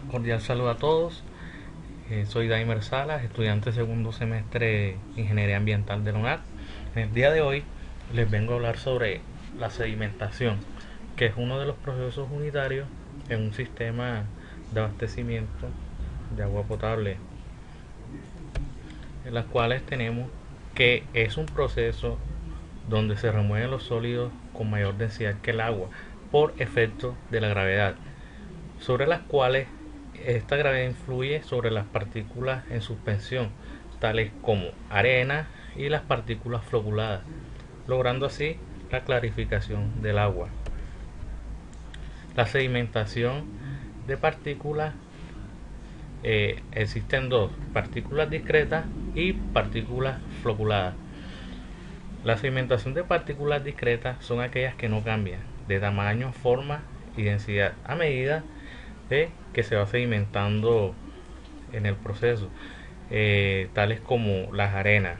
Cordial saludo a todos. Soy Daimer Salas, estudiante segundo semestre de Ingeniería Ambiental de la UNAD. En el día de hoy les vengo a hablar sobre la sedimentación, que es uno de los procesos unitarios en un sistema de abastecimiento de agua potable, en las cuales tenemos que es un proceso donde se remueven los sólidos con mayor densidad que el agua por efecto de la gravedad, sobre las cuales esta gravedad influye sobre las partículas en suspensión, tales como arena y las partículas floculadas, logrando así la clarificación del agua. La sedimentación de partículas, existen dos: partículas discretas y partículas floculadas. La sedimentación de partículas discretas son aquellas que no cambian de tamaño, forma y densidad a medida de que se va sedimentando en el proceso, tales como las arenas.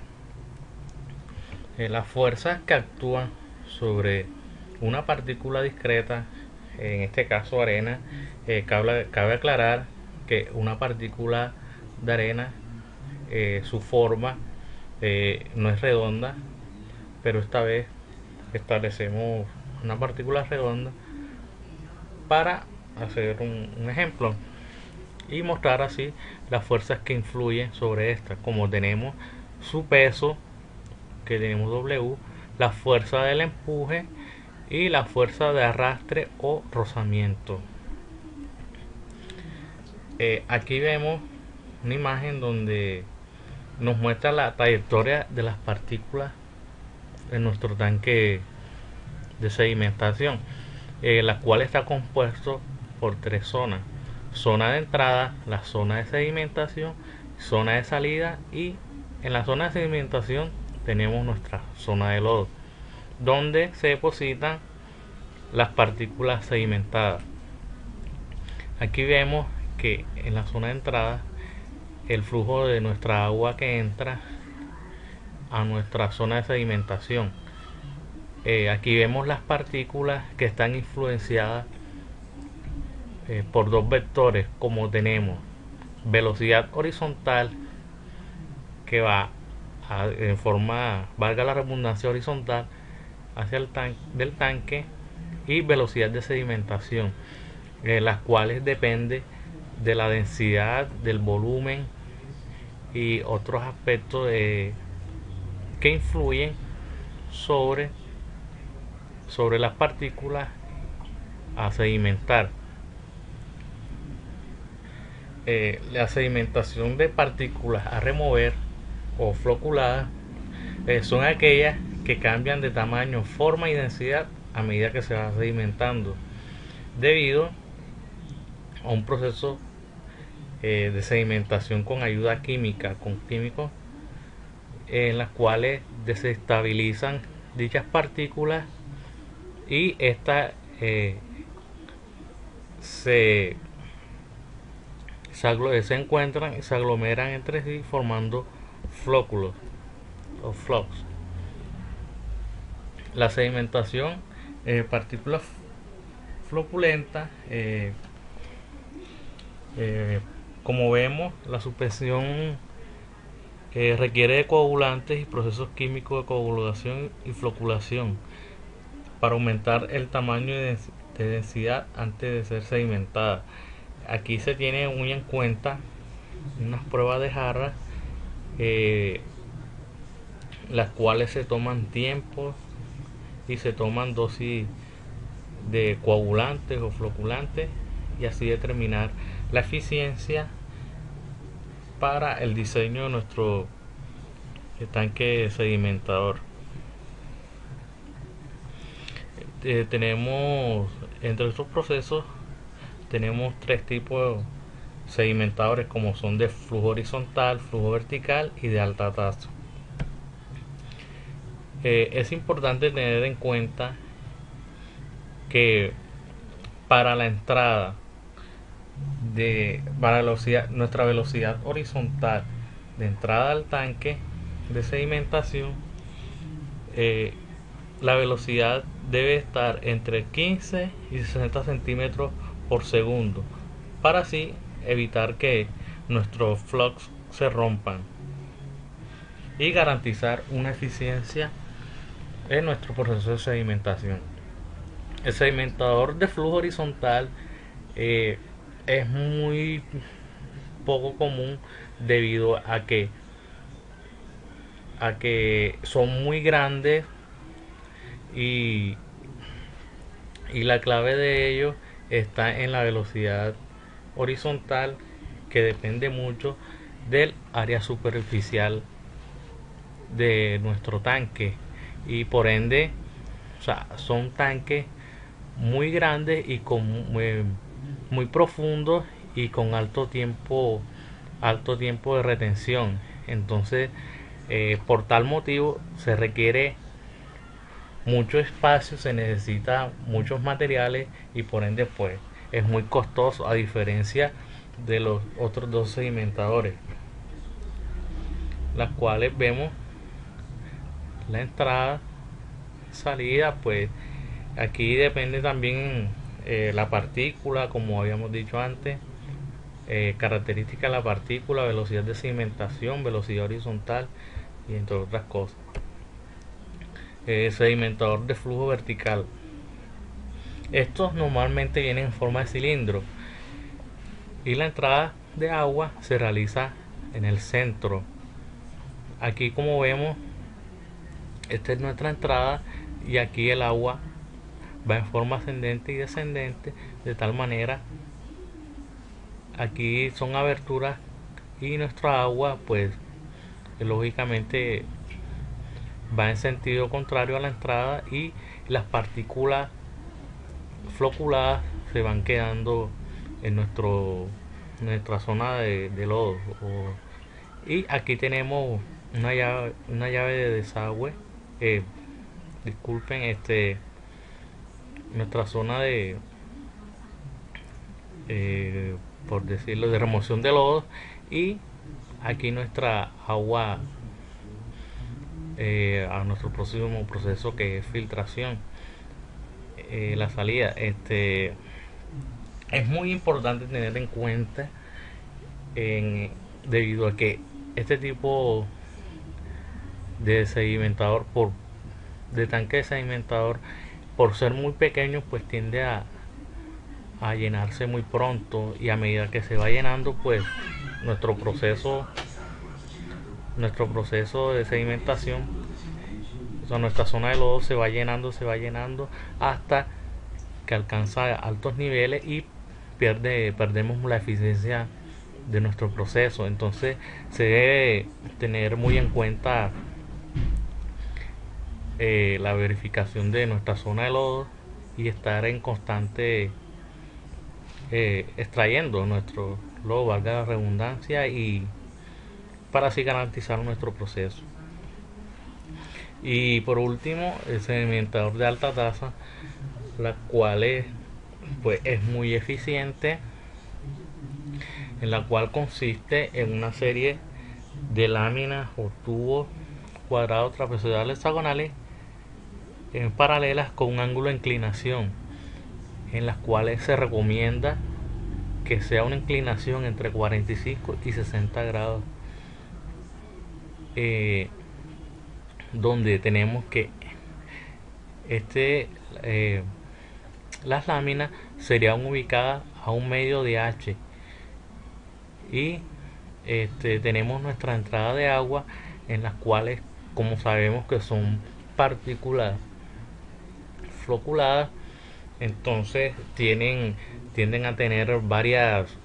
Las fuerzas que actúan sobre una partícula discreta, en este caso arena, cabe aclarar que una partícula de arena, su forma no es redonda, pero esta vez establecemos una partícula redonda para hacer un ejemplo y mostrar así las fuerzas que influyen sobre esta, como tenemos su peso, que tenemos W, la fuerza del empuje y la fuerza de arrastre o rozamiento. Aquí vemos una imagen donde nos muestra la trayectoria de las partículas en nuestro tanque de sedimentación, la cual está compuesto por tres zonas: zona de entrada, la zona de sedimentación, zona de salida, y en la zona de sedimentación tenemos nuestra zona de lodo, donde se depositan las partículas sedimentadas. Aquí vemos que en la zona de entrada el flujo de nuestra agua que entra a nuestra zona de sedimentación. Aquí vemos las partículas que están influenciadas por dos vectores, como tenemos velocidad horizontal, que va en forma, valga la redundancia, horizontal hacia el del tanque, y velocidad de sedimentación, las cuales depende de la densidad, del volumen y otros aspectos que influyen sobre las partículas a sedimentar. La sedimentación de partículas a remover o floculadas son aquellas que cambian de tamaño, forma y densidad a medida que se va sedimentando, debido a un proceso de sedimentación con ayuda química, con químicos, en las cuales desestabilizan dichas partículas y estas se encuentran y se aglomeran entre sí, formando flóculos o flocks. La sedimentación, partículas floculentas, como vemos, la suspensión requiere de coagulantes y procesos químicos de coagulación y floculación para aumentar el tamaño de densidad antes de ser sedimentada. Aquí se tiene muy en cuenta unas pruebas de jarra, las cuales se toman tiempo y se toman dosis de coagulantes o floculantes, y así determinar la eficiencia para el diseño de nuestro tanque sedimentador. Tenemos, entre estos procesos, tenemos tres tipos de sedimentadores, como son de flujo horizontal, flujo vertical y de alta tasa. Es importante tener en cuenta que para la entrada para nuestra velocidad horizontal de entrada al tanque de sedimentación, la velocidad debe estar entre 15 y 60 centímetros por segundo, para así evitar que nuestros flux se rompan y garantizar una eficiencia en nuestro proceso de sedimentación. El sedimentador de flujo horizontal eh, es muy poco común debido a que son muy grandes y, y la clave de ellos está en la velocidad horizontal, que depende mucho del área superficial de nuestro tanque, y por ende, o sea, son tanques muy grandes y muy profundos y con alto tiempo de retención. Entonces, por tal motivo se requiere mucho espacio, se necesita muchos materiales y por ende pues es muy costoso, a diferencia de los otros dos sedimentadores, las cuales vemos la entrada, salida. Pues aquí depende también la partícula, como habíamos dicho antes, característica de la partícula, velocidad de sedimentación, velocidad horizontal y entre otras cosas. Sedimentador de flujo vertical. Estos normalmente vienen en forma de cilindro y la entrada de agua se realiza en el centro. Aquí, como vemos, esta es nuestra entrada y aquí el agua va en forma ascendente y descendente, de tal manera aquí son aberturas y nuestra agua pues lógicamente va en sentido contrario a la entrada, y las partículas floculadas se van quedando en nuestra zona de lodo. Y aquí tenemos una llave de desagüe, disculpen, nuestra zona por decirlo, de remoción de lodo, y aquí nuestra agua a nuestro próximo proceso, que es filtración. La salida, es muy importante tener en cuenta, debido a que este tipo de sedimentador, de tanque de sedimentador, por ser muy pequeño, pues tiende a llenarse muy pronto, y a medida que se va llenando, pues nuestro proceso de sedimentación, o sea, nuestra zona de lodo se va llenando hasta que alcanza altos niveles y perdemos la eficiencia de nuestro proceso. Entonces se debe tener muy en cuenta la verificación de nuestra zona de lodo y estar en constante extrayendo nuestro lodo, valga la redundancia, y para así garantizar nuestro proceso. Y por último, el sedimentador de alta tasa, la cual pues es muy eficiente, en la cual consiste en una serie de láminas o tubos cuadrados, trapezoidales, hexagonales, paralelas con un ángulo de inclinación, en las cuales se recomienda que sea una inclinación entre 45 y 60 grados, donde tenemos que las láminas serían ubicadas a un medio de H, y tenemos nuestra entrada de agua, en las cuales, como sabemos que son partículas floculadas, entonces tienden a tener varios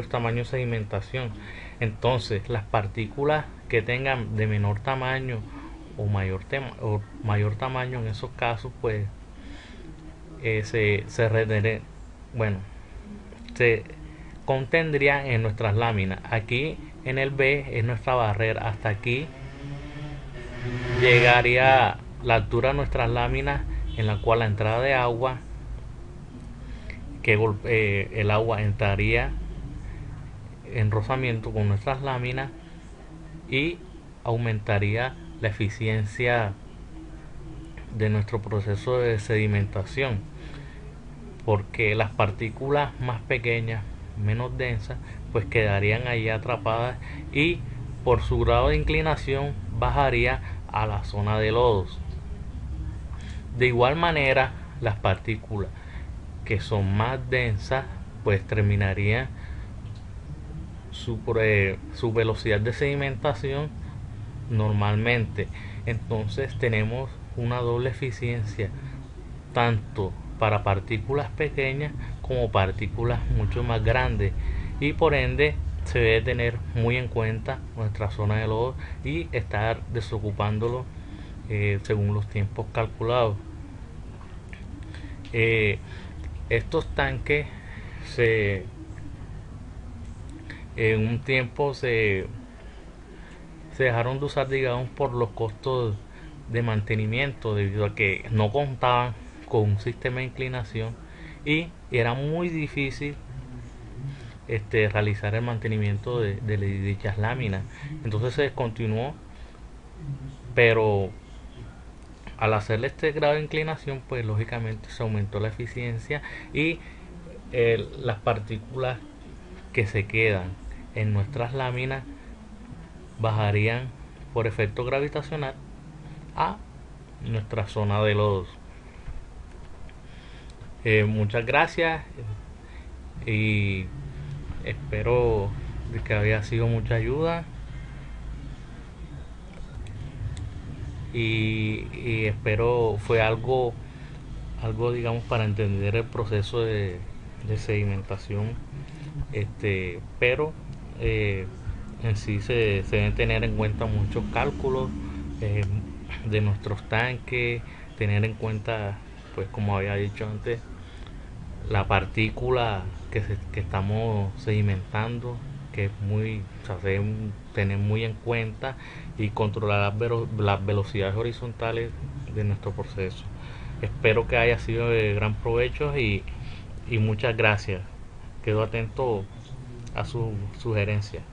tamaños de sedimentación. Entonces las partículas que tengan de menor tamaño o mayor tamaño, en esos casos pues bueno, se contendrían en nuestras láminas. Aquí en el B es nuestra barrera, hasta aquí llegaría la altura de nuestras láminas, en la cual la entrada de agua, el agua entraría en rozamiento con nuestras láminas y aumentaría la eficiencia de nuestro proceso de sedimentación, porque las partículas más pequeñas menos densas pues quedarían ahí atrapadas y por su grado de inclinación bajaría a la zona de lodos. De igual manera, las partículas que son más densas pues terminarían su velocidad de sedimentación normalmente. Entonces tenemos una doble eficiencia tanto para partículas pequeñas como partículas mucho más grandes, y por ende se debe tener muy en cuenta nuestra zona de lodo y estar desocupándolo según los tiempos calculados. Estos tanques en un tiempo se dejaron de usar, digamos, por los costos de mantenimiento, debido a que no contaban con un sistema de inclinación y era muy difícil realizar el mantenimiento de dichas láminas. Entonces se descontinuó, pero al hacerle este grado de inclinación pues lógicamente se aumentó la eficiencia y las partículas que se quedan en nuestras láminas bajarían por efecto gravitacional a nuestra zona de lodos. Muchas gracias y espero que haya sido mucha ayuda y espero fue algo digamos para entender el proceso de sedimentación, pero en sí se deben tener en cuenta muchos cálculos de nuestros tanques, tener en cuenta pues como había dicho antes la partícula que estamos sedimentando, que es muy, o sea, se deben tener muy en cuenta y controlar las velocidades horizontales de nuestro proceso. Espero que haya sido de gran provecho y muchas gracias. Quedo atento a sus sugerencias.